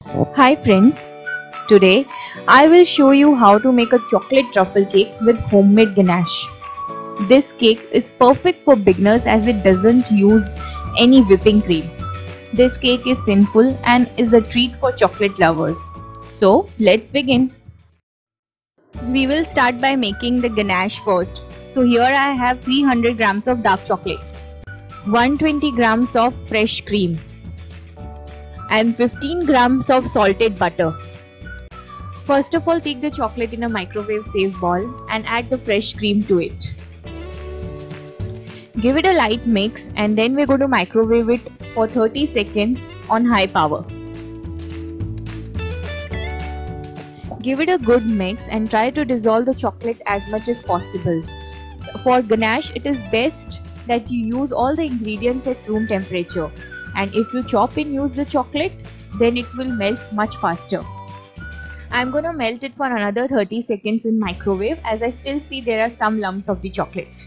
Hi friends, today I will show you how to make a chocolate truffle cake with homemade ganache. This cake is perfect for beginners as it doesn't use any whipping cream. This cake is simple and is a treat for chocolate lovers. So let's begin. We will start by making the ganache first. So here I have 300 grams of dark chocolate, 120 grams of fresh cream, and 15 grams of salted butter. First of all, take the chocolate in a microwave safe bowl and add the fresh cream to it. Give it a light mix and then we're going to microwave it for 30 seconds on high power. Give it a good mix and try to dissolve the chocolate as much as possible. For ganache, it is best that you use all the ingredients at room temperature. And if you chop and use the chocolate, then it will melt much faster. I'm going to melt it for another 30 seconds in microwave as I still see there are some lumps of the chocolate.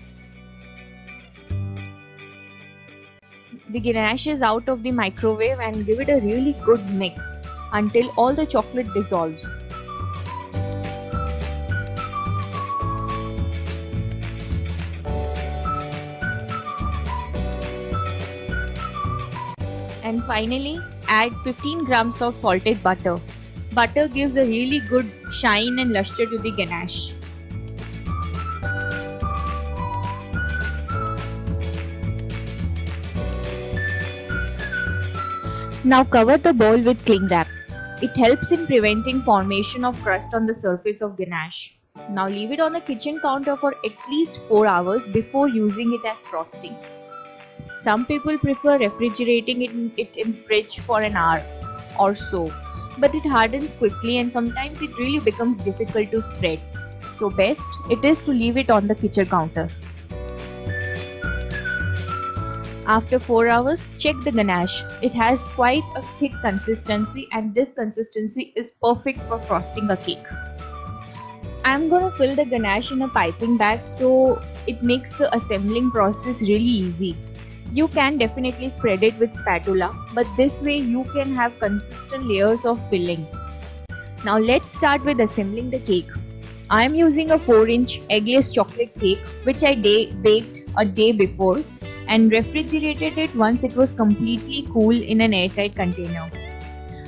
The ganache is out of the microwave and give it a really good mix until all the chocolate dissolves. And finally, add 15 grams of salted butter. Butter gives a really good shine and luster to the ganache. Now cover the bowl with cling wrap. It helps in preventing formation of crust on the surface of ganache. Now leave it on the kitchen counter for at least 4 hours before using it as frosting. Some people prefer refrigerating it in fridge for an hour or so, but it hardens quickly and sometimes it really becomes difficult to spread. So best it is to leave it on the kitchen counter. After 4 hours, check the ganache. It has quite a thick consistency and this consistency is perfect for frosting a cake. I'm going to fill the ganache in a piping bag so it makes the assembling process really easy. You can definitely spread it with spatula, but this way you can have consistent layers of filling. Now let's start with assembling the cake. I am using a 4-inch eggless chocolate cake which I baked a day before and refrigerated it once it was completely cool in an airtight container.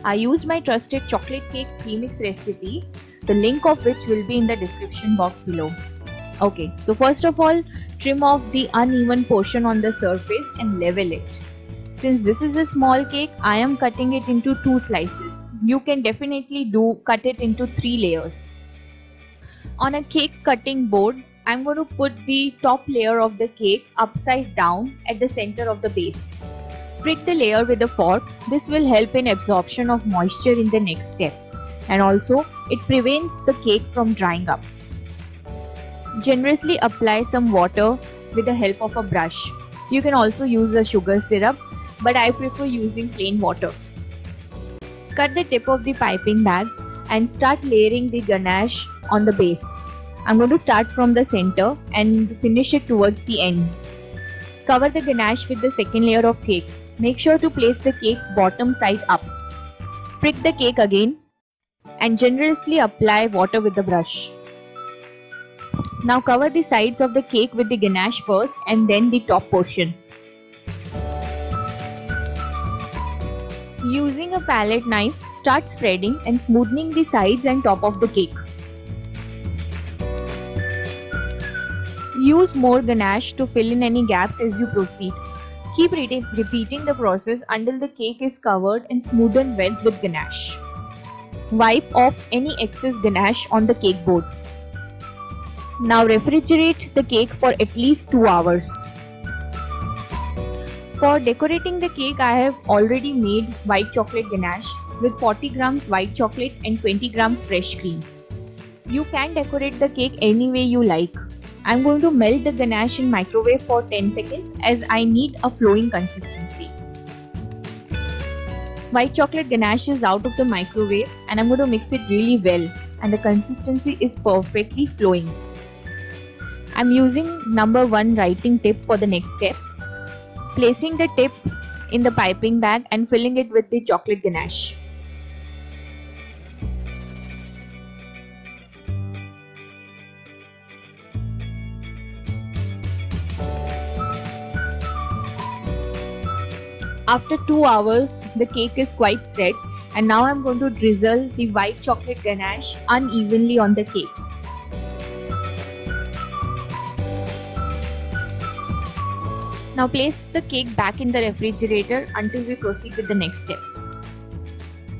I used my trusted chocolate cake premix recipe, the link of which will be in the description box below. Okay, so first of all, trim off the uneven portion on the surface and level it. Since this is a small cake, I am cutting it into 2 slices. You can definitely cut it into 3 layers. On a cake cutting board, I am going to put the top layer of the cake upside down at the center of the base. Prick the layer with a fork. This will help in absorption of moisture in the next step. And also, it prevents the cake from drying up. Generously apply some water with the help of a brush. You can also use a sugar syrup, but I prefer using plain water. Cut the tip of the piping bag and start layering the ganache on the base. I'm going to start from the center and finish it towards the end. Cover the ganache with the second layer of cake. Make sure to place the cake bottom side up. Prick the cake again and generously apply water with the brush. Now cover the sides of the cake with the ganache first and then the top portion. Using a palette knife, start spreading and smoothing the sides and top of the cake. Use more ganache to fill in any gaps as you proceed. Keep repeating the process until the cake is covered and smoothened well with ganache. Wipe off any excess ganache on the cake board. Now refrigerate the cake for at least 2 hours. For decorating the cake, I have already made white chocolate ganache with 40 grams white chocolate and 20 grams fresh cream. You can decorate the cake any way you like. I am going to melt the ganache in microwave for 10 seconds as I need a flowing consistency. White chocolate ganache is out of the microwave and I am going to mix it really well and the consistency is perfectly flowing. I am using number 1 writing tip for the next step. Placing the tip in the piping bag and filling it with the chocolate ganache. After 2 hours, the cake is quite set, and now I'm going to drizzle the white chocolate ganache unevenly on the cake. Now place the cake back in the refrigerator until we proceed with the next step.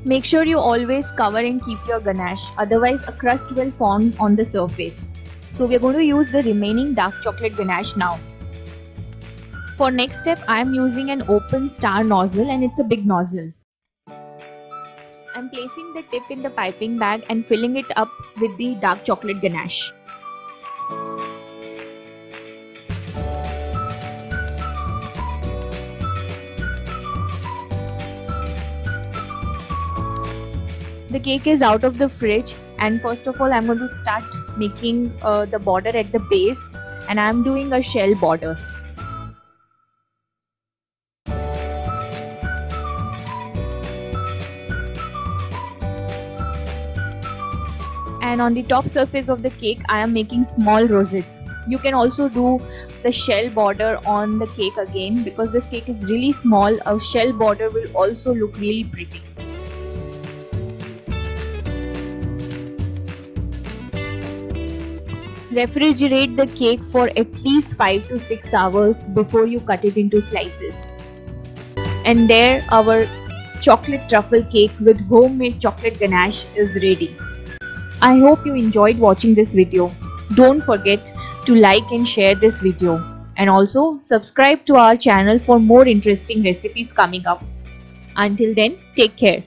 Make sure you always cover and keep your ganache, otherwise a crust will form on the surface. So we are going to use the remaining dark chocolate ganache now. For next step, I am using an open star nozzle, and it's a big nozzle. I am placing the tip in the piping bag and filling it up with the dark chocolate ganache. The cake is out of the fridge, and first of all I am going to start making the border at the base, and I am doing a shell border. And on the top surface of the cake I am making small rosettes. You can also do the shell border on the cake again, because this cake is really small. A shell border will also look really pretty. Refrigerate the cake for at least 5 to 6 hours before you cut it into slices. And there our chocolate truffle cake with homemade chocolate ganache is ready. I hope you enjoyed watching this video. Don't forget to like and share this video, and also subscribe to our channel for more interesting recipes coming up. Until then, take care.